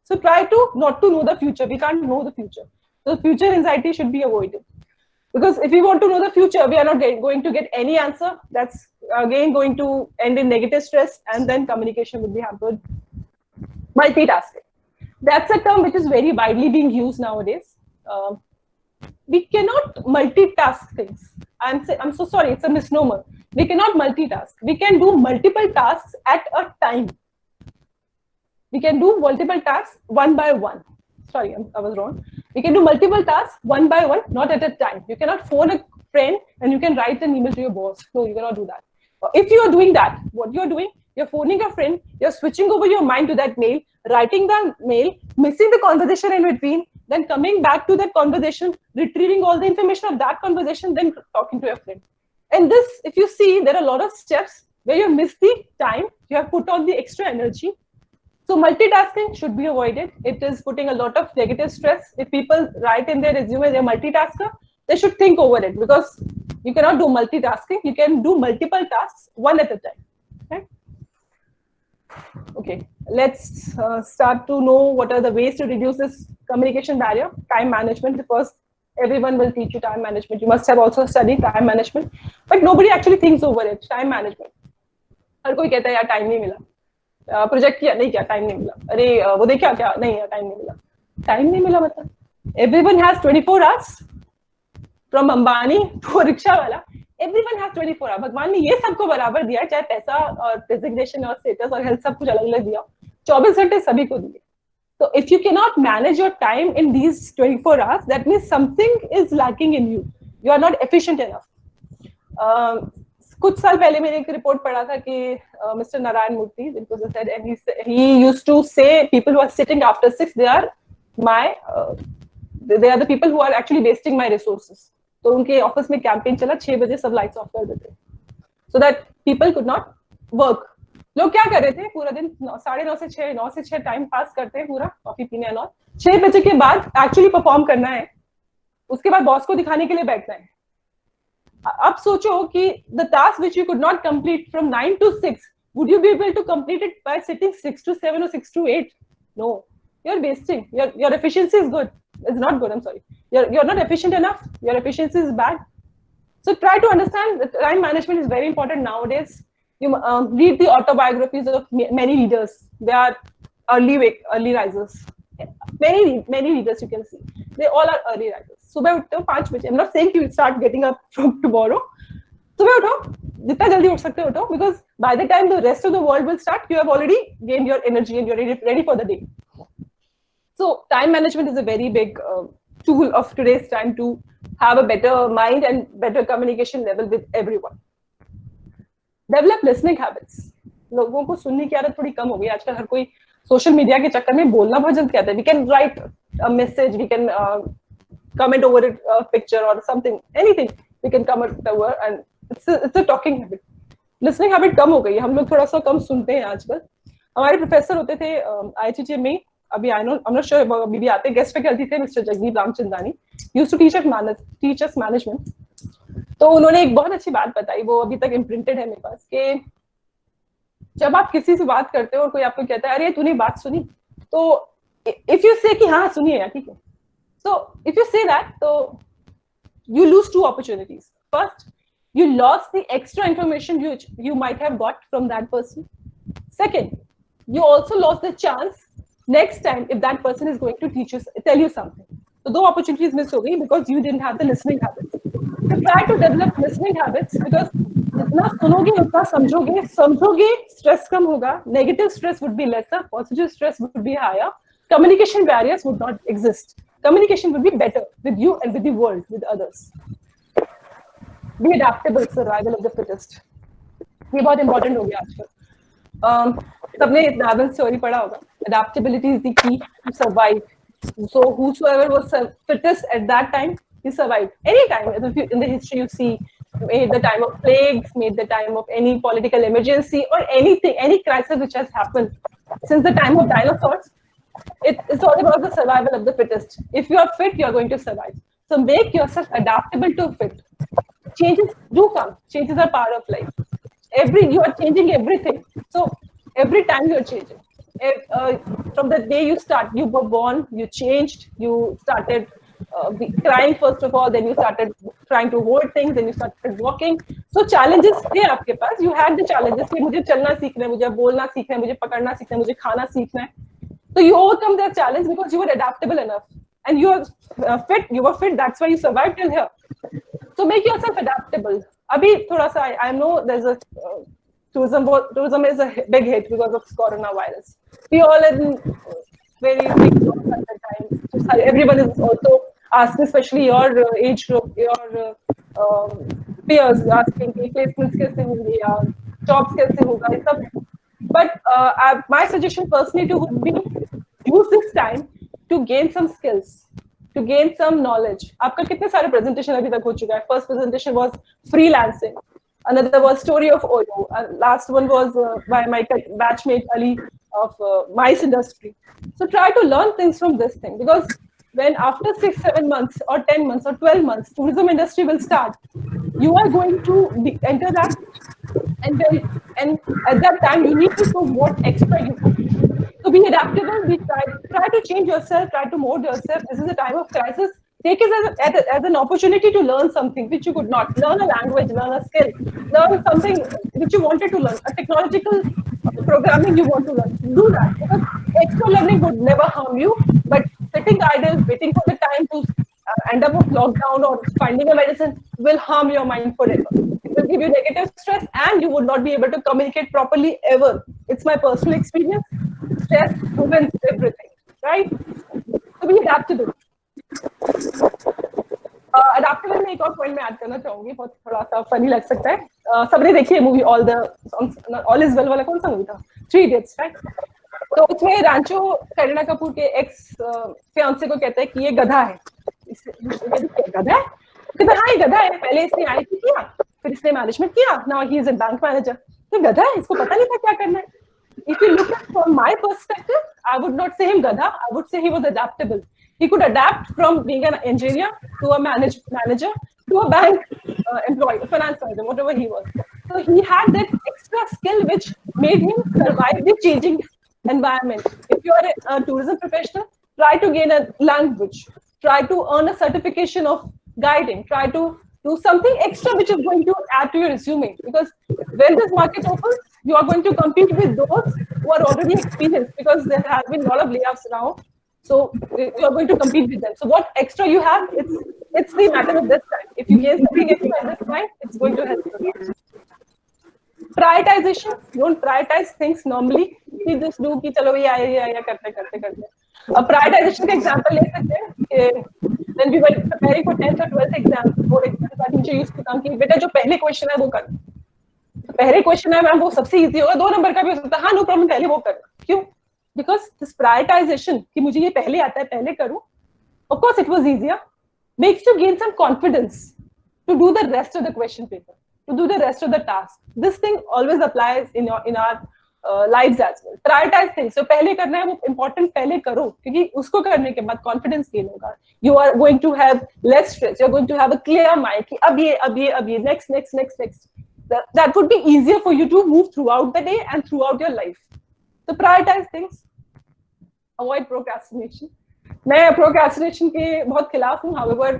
So try to not to know the future. We can't know the future. So future anxiety should be avoided. Because if we want to know the future, we are not going to get any answer. That's again going to end in negative stress, and then communication will be hampered. Multitasking. That's a term which is very widely being used nowadays. We cannot multitask things. I'm so sorry, it's a misnomer. We cannot multitask. We can do multiple tasks at a time. We can do multiple tasks one by one. Sorry, I was wrong. We can do multiple tasks one by one, not at a time. You cannot phone a friend and you can write an email to your boss. No, you cannot do that. If you are doing that, what you're doing, you're phoning a friend, you're switching over your mind to that mail, writing the mail, missing the conversation in between, then coming back to that conversation, retrieving all the information of that conversation, then talking to your friend. And this, if you see, there are a lot of steps where you miss the time, you have put on the extra energy. So multitasking should be avoided. It is putting a lot of negative stress. If people write in their resume they're multitasker, they should think over it, because you cannot do multitasking. You can do multiple tasks one at a time. Okay, let's start to know what are the ways to reduce this communication barrier. Time management. First, everyone will teach you time management. You must have also studied time management, but nobody actually thinks over it. Time management. हर कोई कहता है यार time नहीं मिला, project किया नहीं, क्या time नहीं मिला, अरे वो देखा क्या नहीं, टाइम नहीं मिला. टाइम नहीं मिला मतलब everyone has 24 hours, from Ambani to rickshaw वाला, everyone has 24 hours. भगवान ने ये सबको बराबर दिया है, चाहे पैसा और डेजिग्नेशन और स्टेटस और हेल्थ सब कुछ अलग अलग दिया, 24 घंटे सभी को दिए. So if you cannot manage your time in these 24 hours, that means something is lacking in you. You are not efficient enough. कुछ साल पहले मैंने एक रिपोर्ट पढ़ा था कि mister Narayan Murthy, it was said, and he used to say people who are sitting after 6, they are the people who are actually wasting my resources. तो उनके ऑफिस में कैंपेन चला, 6 बजे सब लाइट्स ऑफ कर देते, so that people could not work. लोग क्या कर रहे थे, पूरा दिन 9:30 से 6, 9 से 6 टाइम पास करते हैं पूरा, कॉफी पीने और 6 बजे के बाद एक्चुअली परफॉर्म करना है, उसके बाद बॉस को दिखाने के लिए बैठना है. अब सोचो कि the task which you could not complete from 9 to 6, would you be able to complete it by sitting 6 to 7 or 6 to 8? No, you're wasting. Your efficiency is good. It's not good. I'm sorry. You're not efficient enough. Your efficiency is bad. So try to understand that time management is very important nowadays. You read the autobiographies of many leaders. They are early risers. Many leaders you can see. They all are early risers. सुबह उठते हो 5 बजे. I'm not saying you will start getting up from tomorrow. सुबह उठो, जितना जल्दी उठ सकते हो उठो, because by the time the rest of the world will start, you have already gained your energy and you're ready for the day. So time management is a very big tool of today's time to have a better mind and better communication level with everyone. Develop listening habits. लोगों को सुनने की आदत थोड़ी कम हो गई आजकल. हर कोई सोशल मीडिया के चक्कर में बोलना बहुत जल्द कहता है. We can write a message, we can comment over it, a picture or something, anything we can comment over, and it's a talking habit. Listening habit कम हो गई है. हम लोग थोड़ा सा कम सुनते हैं आजकल. हमारे प्रोफेसर होते थे IIT में, अभी I'm not sure अभी भी आते, गेस्ट फैकल्टी थे mister Jagdeep Ramchandani, used to teach us management. तो उन्होंने एक बहुत अच्छी बात बताई, वो अभी तक इम्प्रिंटेड है मेरे पास, कि जब आप किसी से बात करते हो और कोई आपको कहता है अरे तूने बात सुनी, तो इफ यू से कि हाँ सुनिए यार ठीक है, so if you say that, so you lose 2 opportunities. First, you lost the extra information you might have got from that person. Second, you also lost the chance next time if that person is going to tell you something. So 2 opportunities missed हो गई because you didn't have the listening habits. So try to develop listening habits, because जितना सुनोगे उतना समझोगे stress कम होगा, negative stress would be lesser, positive stress would be higher, communication barriers would not exist, communication would be better with you and with the world, with others. Be adaptable, survival of the fittest. ये बहुत important हो गया आजकल। सबने Darwin theory पढ़ा होगा, adaptability is the key to survive. So whosoever was fittest at that time, he survived. Any time in the history you see, made the time of plagues, made the time of any political emergency or anything, any crisis which has happened since the time of dinosaurs, it's all about the survival of the fittest. If you are fit, you are going to survive. So make yourself adaptable to fit. Changes do come. Changes are part of life. You are changing everything. So every time you are changing. From the day you were born, you changed, you started crying first of all, then you started trying to hold things, then you started walking. So challenges थे आपके पास. You had the challenges कि मुझे चलना सीखना है, मुझे बोलना सीखना है, मुझे पकड़ना सीखना है, मुझे खाना सीखना है. So you overcome that challenge because you were adaptable enough, and you are fit. You were fit. That's why you survived till here. So make yourself adaptable. अभी थोड़ा सा I know there's a tourism is a big hit because of coronavirus. We all in very big loss at the time. So everyone is also asking, especially your age group, your peers asking कि placements कैसे होंगे या jobs कैसे होगा ये सब. But my suggestion personally would be use this time to gain some skills, to gain some knowledge. आपका कितने सारे presentation अभी तक हो चुका है? First presentation was freelancing. Another was story of Oyo. Last one was by my batchmate Ali of mice industry. So try to learn things from this thing, because when after 6, 7 months or 10 months or 12 months, tourism industry will start. You are going to enter that, and at that time you need to show what extra you have. So be adaptable. Try to change yourself. Try to mold yourself. This is a time of crisis. Take it as an opportunity to learn something which you could not. Learn a language, learn a skill, learn something which you wanted to learn, a technological programming you want to learn. Do that, because extra learning would never harm you, but sitting idle, waiting for the time to end up with lockdown or finding a medicine will harm your mind forever. It will give you negative stress and you would not be able to communicate properly ever. It's my personal experience. Stress ruins everything, right? So be adaptable. Adaptable में एक और point मैं add करना चाहूंगी, बहुत थोड़ा सा funny लग सकता है. सबने देखी है मूवी ऑल इज वेल वाला, कौन सा मूवी था? 3 इडियट्स, राइट? तो उसमें रांचो करीना कपूर के एक्स फियांसे को कहता है कि ये गधा है. गधा है? कहता हाँ ये गधा है, पहले इसने आईटी किया, फिर इसने मैनेजमेंट किया, now he is a bank manager. तो गधा है, इसको पता नहीं था क्या करना है. If you look at from my perspective, I would not say him gadha. I would say he was adaptable. He could adapt from being an engineer to a manager to a bank employee, a finance manager, whatever he was. So he had that extra skill which made him survive the changing environment. If you are a tourism professional, try to gain a language. Try to earn a certification of guiding. Try to do something extra which is going to add to your resume. Because when this market opens, you are going to compete with those who are already experienced, because there have been a lot of layoffs now. So you are going to compete with them. So what extra you have, it's the matter of this time. If you gain something extra at this time, it's going to help you. Prioritization. Don't prioritize things normally. You just do कि चलो ये करते. अब prioritization का example ले सकते हैं. When we were preparing for 10th or 12th exam, board exam, I teacher used to come कि बेटा जो पहले question है वो कर. पहले क्वेश्चन है मैम वो सबसे इजी होगा, 2 नंबर का भी हो सकता है. हाँ नो प्रॉब्लम, पहले वो करना. क्यों? बिकॉज दिस प्रायोरिटाइजेशन कि मुझे ये पहले आता है, पहले करूं. Of course it was easier, makes you gain some confidence to do the rest of the question paper, to do the rest of the task. This thing always applies in our lives as well. Prioritise things. जो पहले करना है वो important पहले करो, क्योंकि उसको करने के बाद कॉन्फिडेंस गेन होगा. You are going to have less stress. You are going to have a clear mind कि अब ये next. That would be easier for you to move throughout the day and throughout your life. So prioritize things. Avoid procrastination. मैं procrastination के बहुत खिलाफ हूँ. However,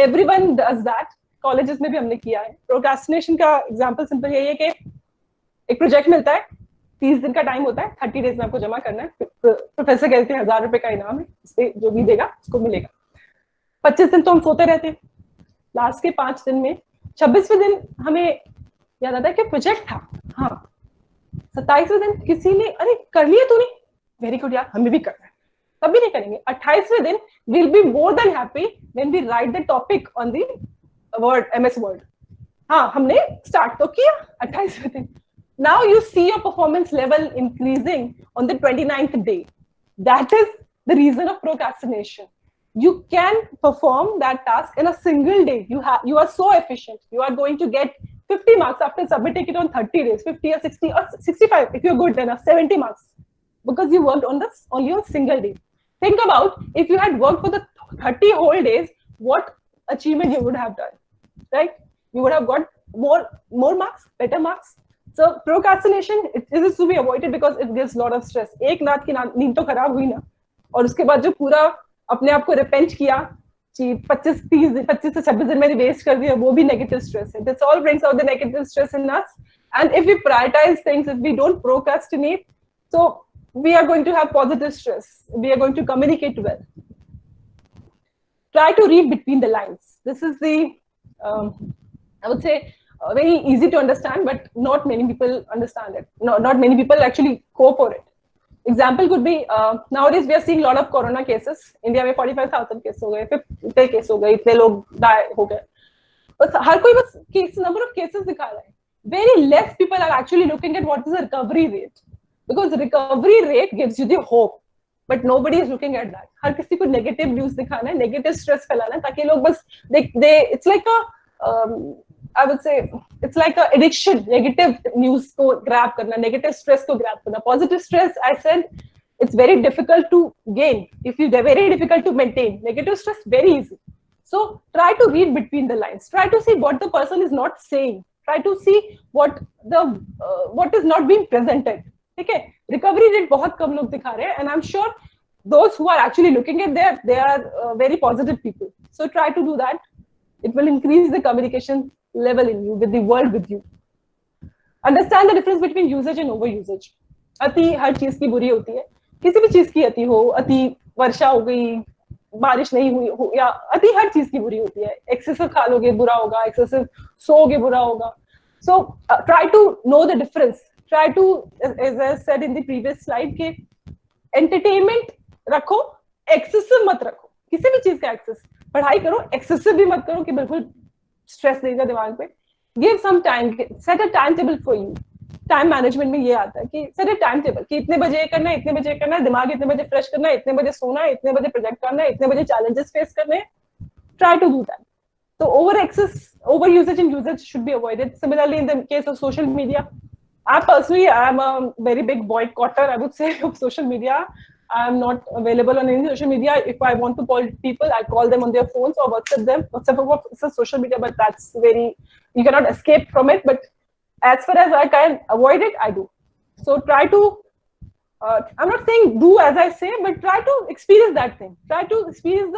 everyone does that. Colleges में भी हमने किया है. Procrastination का example simple यही है कि एक प्रोजेक्ट मिलता है, 30 दिन का टाइम होता है, 30 डेज में आपको जमा करना है. प्रोफेसर कहते हैं 1000 रुपए का इनाम है, इससे जो भी देगा उसको मिलेगा. 25 दिन तो हम सोते रहते हैं. लास्ट के 5 दिन में 26वें दिन हमें याद आता है कि प्रोजेक्ट था, हाँ 27वें दिन किसी ने अरे कर लिया तूने, वेरी गुड यार हमें भी करना है, कभी नहीं करेंगे। 28वें दिन will be more than happy when we write the topic on the word MS word. हाँ हमने स्टार्ट तो किया 28वें दिन। Now you see your performance level increasing on the 29th day. That is the reason of procrastination. You can perform that task in a single day. You are so efficient. You are going to get 50 marks after submitting it on 30 days, 50 or 60 or 65 if you're good enough, 70 marks because you worked on this only on single day. Think about if you had worked for the 30 whole days, what achievement you would have done, right? You would have got more marks, better marks. So procrastination it is to be avoided because it gives a lot of stress. एक रात की नींद तो खराब हुई ना, और उसके बाद जो पूरा अपने आप को रिपेंट किया कि 25 से 26 दिन मैंने वेस्ट कर दिया, वो भी नेगेटिव स्ट्रेस है. This all brings out the negative stress in us. And if we prioritise things, if we don't procrastinate, so we are going to have positive stress. We are going to communicate well. Try to read between the lines. This is the I would say very easy to understand, but not many people understand it. Not many people actually go for it. Example could be nowadays we are seeing a lot of corona cases. India में 45,000 case हो गए, 50 case हो गए, इतने लोग die हो गए. बस हर कोई बस number of cases दिखा रहा है. Very less people are actually looking at what is the recovery rate, because recovery rate gives you the hope, but nobody is looking at that. हर किसी को negative news दिखाना है, negative stress फैलाना है, ताकि लोग बस it's like a I would say it's like a addiction. Negative news को grab करना, negative stress को grab करना. Positive stress, I said, it's very difficult to gain. If you very difficult to maintain. Negative stress very easy. So try to read between the lines. Try to see what the person is not saying. Try to see what is not being presented. ठीक है? Recovery rate बहुत कम लोग दिखा रहे हैं, and I'm sure those who are actually looking at there, they are very positive people. So try to do that. It will increase the communication level in you, with the world with you. Understand the difference between usage and overusage. अति हर चीज की बुरी होती है, किसी भी चीज की अति हो, अति वर्षा हो गई, बारिश नहीं हुई हो, या अति हर चीज की बुरी होती है. एक्सेसिव खा लोगे बुरा होगा, एक्सेसिव सोओगे बुरा होगा. So try to know the difference. Try to, as I said in the previous slide, के entertainment रखो, excessive मत रखो. किसी भी चीज का एक्सेस, पढ़ाई करो, एक्सेसिव भी मत करो कि बिल्कुल स्ट्रेस देगा दिमाग पे. Give some time, set a time table for you. Time management में ये आता है कि सेट अ टाइम टेबल कि इतने बजे करना है, इतने बजे करना है, दिमाग इतने बजे फ्रेश करना है, इतने बजे सोना है, इतने बजे प्रोजेक्ट करना है, इतने बजे चैलेंजेस फेस करने हैं. Try to do that. So over usage and usage should be avoided. Similarly, in the case of social media, I personally am a very big boycotter, I would say, of social media. I am not available on any social media. If I want to call people, I call them on their phones or WhatsApp them. WhatsApp is a social media, but that's you cannot escape from it. But as far as I can avoid it, I do. So try to, I'm not saying do as I say, but try to experience that thing. Try to experience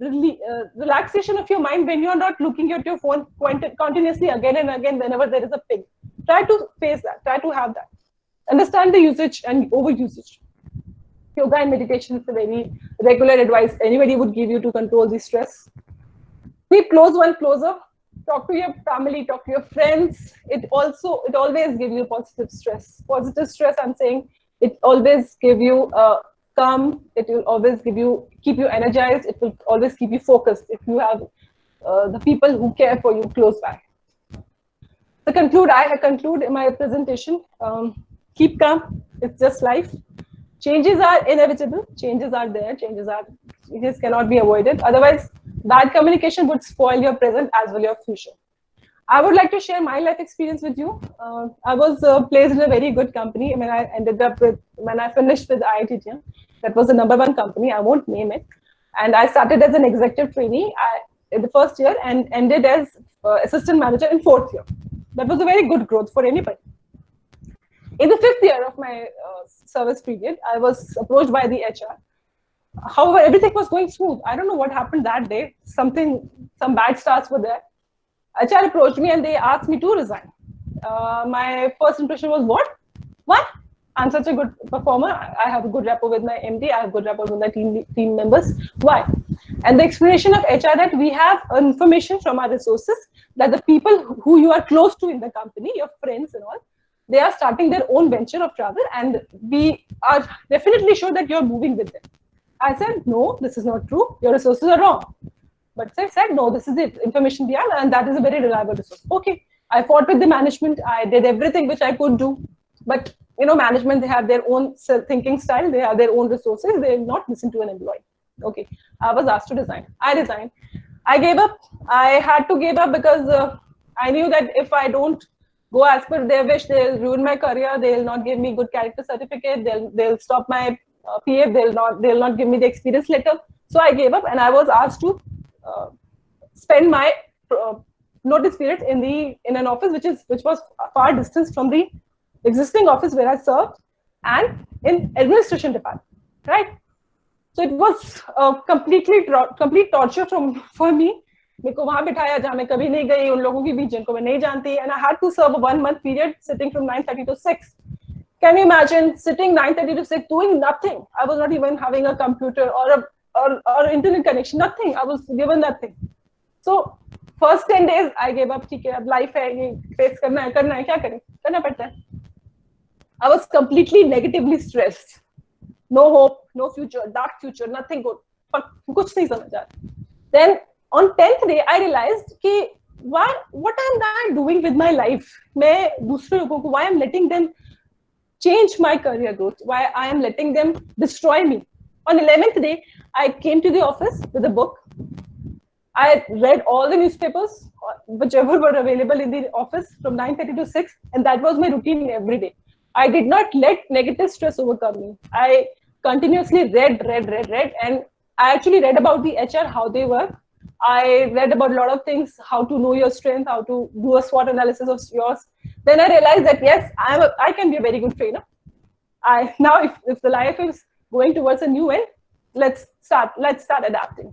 the relaxation of your mind when you're not looking at your phone continuously again and again whenever there is a ping. Try to face that. Try to have that. Understand the usage and overusage. Yoga and meditation is a very regular advice anybody would give you to control the stress. Keep close one closer. Talk to your family, talk to your friends. It always gives you positive stress. Positive stress, I'm saying, it always give you calm. It will always keep you energized. It will always keep you focused if you have the people who care for you close by. To conclude, I conclude my presentation. Keep calm. It's just life. Changes are inevitable. Changes are there. Changes cannot be avoided. Otherwise, bad communication would spoil your present as well your future. I would like to share my life experience with you. I was placed in a very good company when I finished with IIT. That was the #1 company. I won't name it. And I started as an executive trainee in the first year and ended as assistant manager in 4th year. That was a very good growth for anybody. In the 5th year of my service period, I was approached by the HR. However, everything was going smooth. I don't know what happened that day. Some bad starts were there. HR approached me and they asked me to resign. My first impression was, what? I'm such a good performer. I have a good rapport with my MD. I have good rapport with my team members. Why? And the explanation of HR that we have information from our resources that the people who you are close to in the company, your friends and all, they are starting their own venture of travel, and we are definitely sure that you're moving with them. I said, no, this is not true. Your resources are wrong. But I said, no, this is the information we have, and that is a very reliable resource. Okay. I fought with the management. I did everything which I could do. But, you know, management, they have their own thinking style. They have their own resources. They will not listen to an employee. Okay. I was asked to resign. I resigned. I gave up. I had to give up because I knew that if I don't go as per their wish, they'll ruin my career. They'll not give me good character certificate. They'll stop my PF. They'll not give me the experience letter. So I gave up, and I was asked to spend my notice period in an office which was far distance from the existing office where I served, and in administration department, right? So it was complete torture for me. मेरे को वहां बिठाया जहाँ मैं कभी नहीं गई, उन लोगों के बीच जिनको मैं नहीं जानती, and I had to serve a 1 month period sitting from 9:30 to 6. Can you imagine sitting 9:30 to 6 doing nothing? I was not even having a computer or internet connection, nothing. I was given nothing. So first 10 days I gave up. ठीक है, अब life है, ये face करना है क्या करें, करना पड़ता है. I was completely negatively stressed. No hope, no future, dark future, nothing good. कुछ नहीं समझ आ रहा. Then on 10th day I realized कि what am I doing with my life? मैं दूसरे लोगों को, why I'm letting them change my career growth, why I am letting them destroy me. On 11th day I came to the office with a book. I read all the newspapers whichever were available in the office from 9:30 to 6, and that was my routine every day. I did not let negative stress overcome me. I continuously read, and I actually read about the HR, how they work. I read about a lot of things, how to know your strength, how to do a SWOT analysis of yours. Then I realized that yes, I can be a very good trainer. Now if the life is going towards a new end, let's start adapting.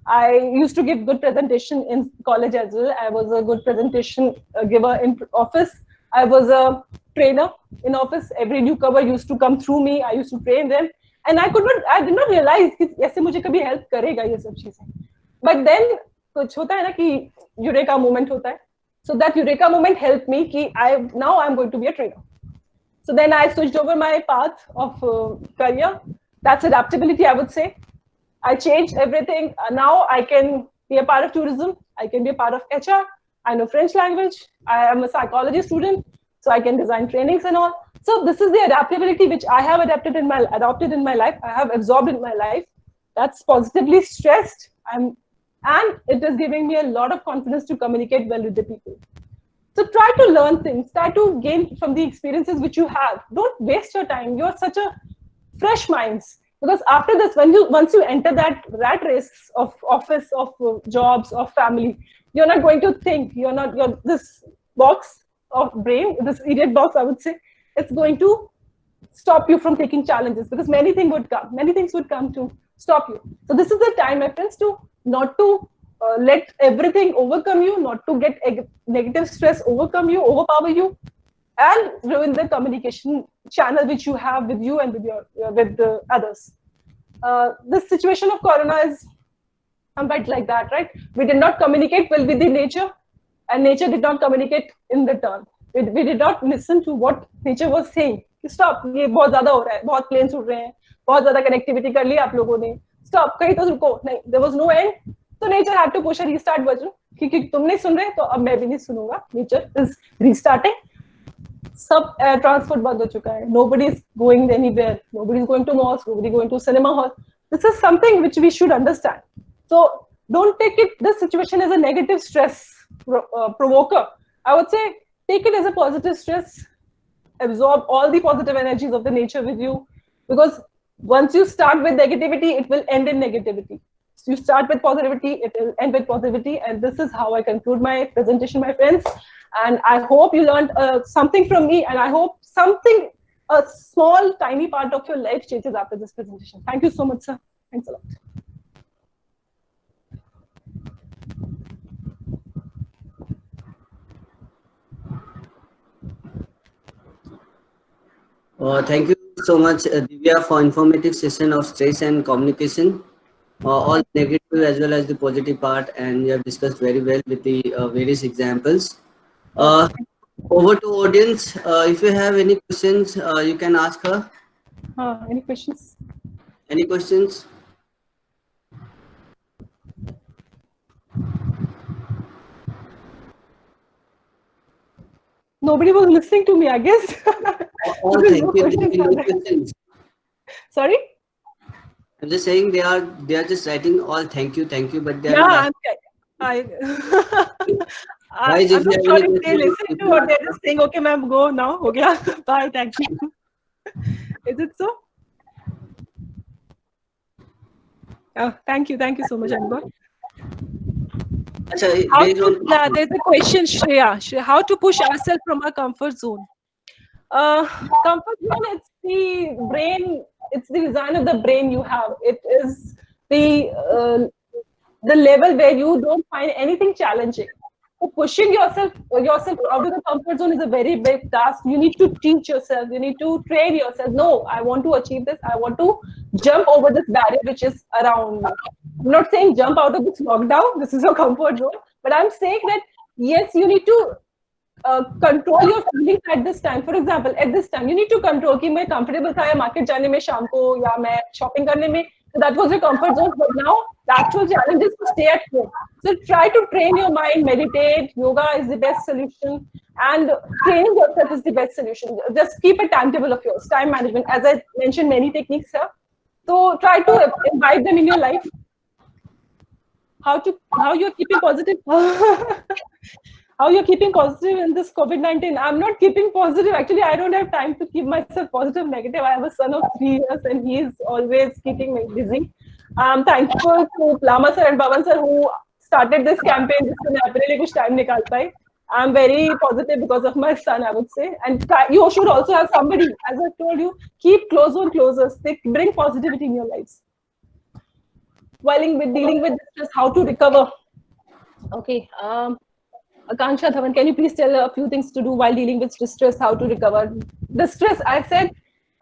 I used to give good presentation in college as well. I was a good presentation giver in office. I was a trainer in office. Every newcomer used to come through me. I used to train them, and I did not realize कि ऐसे मुझे कभी help करेगा ये सब चीजें. But then कुछ होता है ना कि eureka moment होता है. So that eureka moment helped me कि now I'm going to be a trainer. So then I switched over my path of career. That's adaptability, I would say. I changed everything. Now I can be a part of tourism. I can be a part of HR. I know French language. I am a psychology student, so I can design trainings and all. So this is the adaptability which I have adopted in my life. I have absorbed in my life. That's positively stressed. And it is giving me a lot of confidence to communicate well with the people. So try to learn things. Try to gain from the experiences which you have. Don't waste your time. You're such a fresh minds. Because after this, once you enter that rat race of office, of jobs, of family, you're not going to think. This box of brain, this idiot box, I would say, it's going to stop you from taking challenges, because many things would come to stop you. So this is the time, my friends, to not to let everything overcome you, not to get negative stress overpower you, and ruin the communication channel which you have with you and with the others. This situation of corona is a bit like that, right? We did not communicate well with the nature, and nature did not communicate in return. We did not listen to what nature was saying. Stop, ये बहुत ज़्यादा हो रहा है, बहुत planes उड़ रहे हैं, बहुत ज़्यादा connectivity कर ली आप लोगों ने. Stop, कहीं तो रुको. नहीं, there was no end. So nature had to push a restart button. क्योंकि तुम नहीं सुन रहे, तो अब मैं भी नहीं सुनूंगा. Nature is restarting. सब air transport बंद हो चुका है. Nobody is going anywhere. Nobody is going to mosque. Nobody going to cinema hall. This is something which we should understand. So don't take this situation as a negative stress provoker. I would say take it as a positive stress. Absorb all the positive energies of the nature with you, because once you start with negativity, it will end in negativity. So you start with positivity, it will end with positivity. And this is how I conclude my presentation, my friends. And I hope you learned something from me, and I hope a small, tiny part of your life changes after this presentation. Thank you so much, sir. Thanks a lot. Thank you so much, Divya, for informative session of stress and communication. all negative as well as the positive part, and you have discussed very well with the various examples. Uh, Over to audience. If you have any questions, you can ask her. Any questions? Any questions? Nobody was listening to me, I guess. All Because thank no you. questions There will are be no there. questions. Sorry? I'm just saying they are just writing all thank you, but they are not Yeah, asking. I, Guys, I'm if you not have sure any if they questions, listen you to or can they're ask. just saying, okay, ma'am, go now. Ho gaya. Bye, thank you. Is it so? Thank you. Thank you so much, Anubhav. Acha, How based to, on there's a question, Shreya. How to push ourselves from our comfort zone? Uh, Comfort zone, it's the brain, it's the design of the brain you have. It is the level where you don't find anything challenging. So pushing yourself out of the comfort zone is a very big task. You need to teach yourself. You need to train yourself. No, I want to achieve this. I want to jump over this barrier which is around me. I'm not saying jump out of this lockdown. This is your comfort zone. But I'm saying that yes, you need to control your feelings at this time. For example, at this time, you need to control कि मैं comfortable था या market जाने में शाम को या मैं shopping करने में. So that was your comfort zone. But now the actual challenge is to stay at home. So try to train your mind, meditate. Yoga is the best solution, and training yourself is the best solution. Just keep a timetable of yours. Time management, as I mentioned, many techniques here. So try to imbibe them in your life. How you're keeping positive? How you're keeping positive in this COVID-19? I'm not keeping positive. Actually, I don't have time to keep myself positive, negative. I have a son of 3 years and he's always keeping me busy. I'm thankful to Lama sir and Bhavan sir who started this campaign जिससे मैं अपने लिए कुछ time निकाल पाई. I'm very positive because of my son, I would say. And you should also have somebody, as I told you, keep close on closers. They bring positivity in your lives. While dealing with stress, how to recover. Okay. Akanksha Dhawan, can you please tell a few things to do while dealing with distress, how to recover? The stress, I said,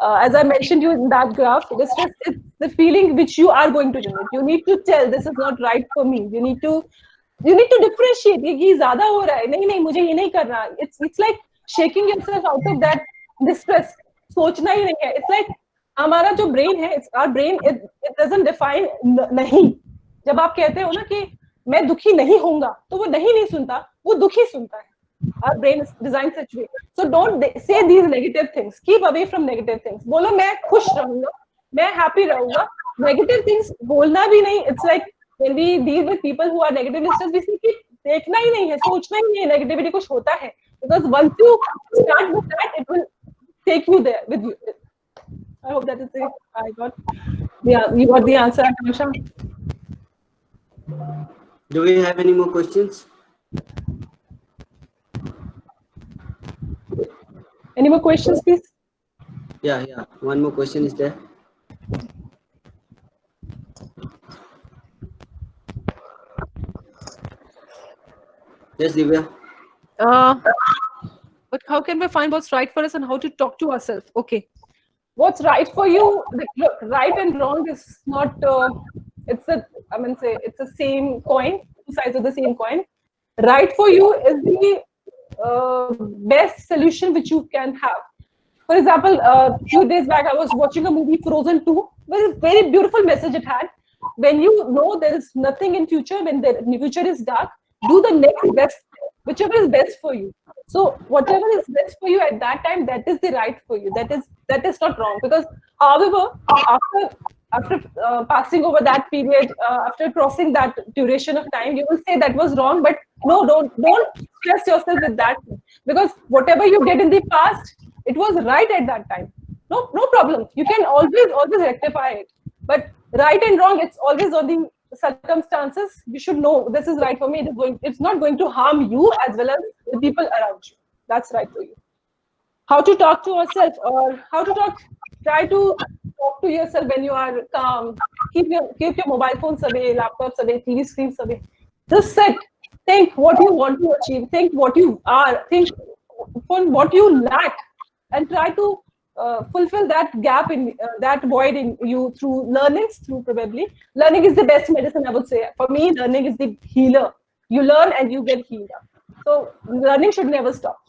as I mentioned you in that graph, the stress is the feeling which you are going to generate. You need to tell this is not right for me. You need to differentiate. ये ज़्यादा हो रहा है. नहीं नहीं मुझे ये नहीं करना. It's like shaking yourself out of that distress. सोचना ही नहीं है. It's like हमारा जो brain है, our brain it doesn't define नहीं. जब आप कहते हो ना कि मैं दुखी नहीं होऊंगा तो वो नहीं सुनता, वो दुखी सुनता है. Our brain is designed such way. So don't say these negative things. Keep away from negative things. बोलो मैं खुश रहूंगा, मैं happy रहूंगा. Negative things बोलना भी नहीं. It's like when we deal with people who are negative listeners, we say कि देखना ही नहीं है, सोचना ही नहीं है negativity कुछ होता है. Because once you start with that, it will take you there with you. I hope that is it. You got the answer, Akansha. Do we have any more questions? Any more questions, please? Yeah. One more question is there. Yes, Divya. But how can we find what's right for us and how to talk to ourselves? Okay. What's right for you? Look, right and wrong is not. It's the same coin, two sides of the same coin. Right for you is the best solution which you can have. For example, a few days back, I was watching a movie, Frozen 2, with a very beautiful message it had. When you know there is nothing in future, when the future is dark, do the next best, whichever is best for you. So whatever is best for you at that time, that is the right for you. That is not wrong. Because, however, after passing over that period, after crossing that duration of time, you will say that was wrong. But no, don't stress yourself with that, because whatever you did in the past, it was right at that time. No problem. You can always rectify it. But right and wrong, it's always on the circumstances. You should know this is right for me. It's not going to harm you as well as the people around you. That's right for you. How to talk to yourself, or how to try to talk to yourself when you are calm. Keep your mobile phones away, laptops away, TV screens away. Just sit, think what you want to achieve, think what you are, think on what you lack, and try to fulfill that gap in that void in you through learnings, through probably learning is the best medicine, I would say. For me, learning is the healer. You learn and you get healed up. So learning should never stop.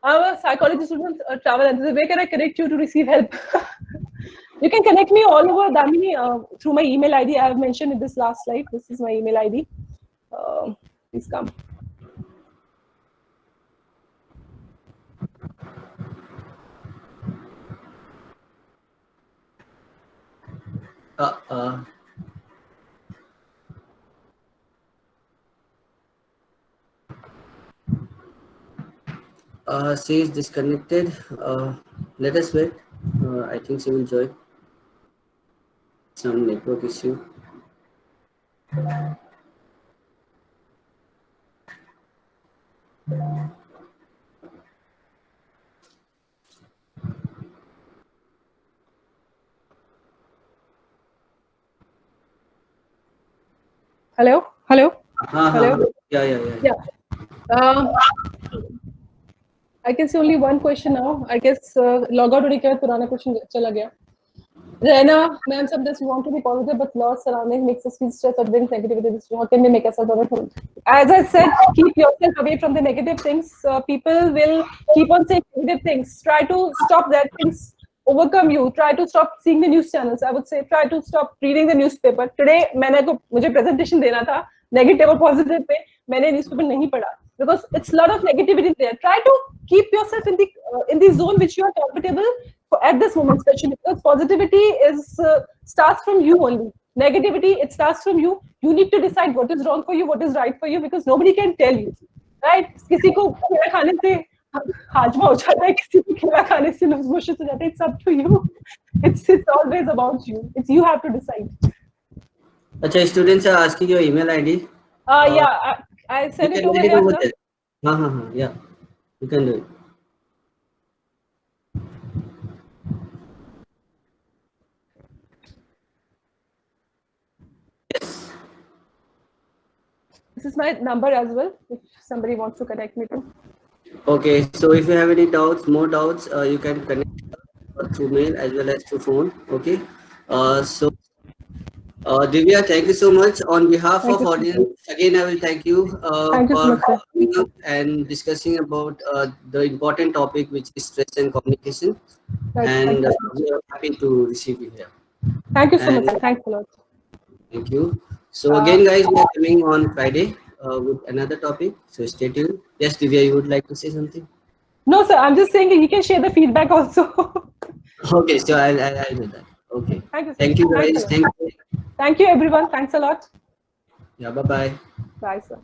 I'm a psychology student, travel, and where can I connect you to receive help? You can connect me all over, Damini, through my email ID. I have mentioned in this last slide. This is my email ID. Please come. She is disconnected. Let us wait. I think she will join. Some network issue. Hello? Hello? Hello? Yeah. I can see only one question now. I guess log out होने के बाद पुराना question चला गया. Rena, ma'am, sometimes we want to be positive, but loss surrounding makes us feel stressed or brings negativity. How can we make ourselves away? As I said, keep yourself away from the negative things. People will keep on saying negative things. Try to stop that things overcome you. Try to stop seeing the news channels. I would say try to stop reading the newspaper. Today, मुझे presentation देना था negative or positive पे मैंने newspaper नहीं पढ़ा because it's a lot of negativity there. Try to keep yourself in the zone which you are comfortable at this moment, especially because positivity is starts from you only. Negativity, it starts from you. You need to decide what is wrong for you, what is right for you, because nobody can tell you, right? किसी को खीरा खाने से हाजमा हो जाता है, किसी को खीरा खाने से लूज मोशन हो जाता है. It's up to you. It's always about you. It's you have to decide. Achha, students are asking your email ID. Yeah, I send it over there. Yeah, you can do it. Yes. This is my number as well, if somebody wants to connect me to. Okay, so if you have any doubts, more doubts, you can connect through mail as well as through phone. Okay. So Divya, thank you so much. On behalf of audience, again, I will thank you Thank you so much, sir. coming up and discussing about the important topic, which is stress and communication. Right, And thank you. we are happy to receive you here. Thank you so much, sir. Thanks a lot. Thank you. So again, guys, we are coming on Friday with another topic. So stay tuned. Yes, Divya, you would like to say something? No, sir. I'm just saying you can share the feedback also. Okay, so I'll do that. Okay. Thank you, sir. Thank you, guys. Thank you. Thank you, everyone. Thanks a lot. Yeah, bye-bye. Bye, sir.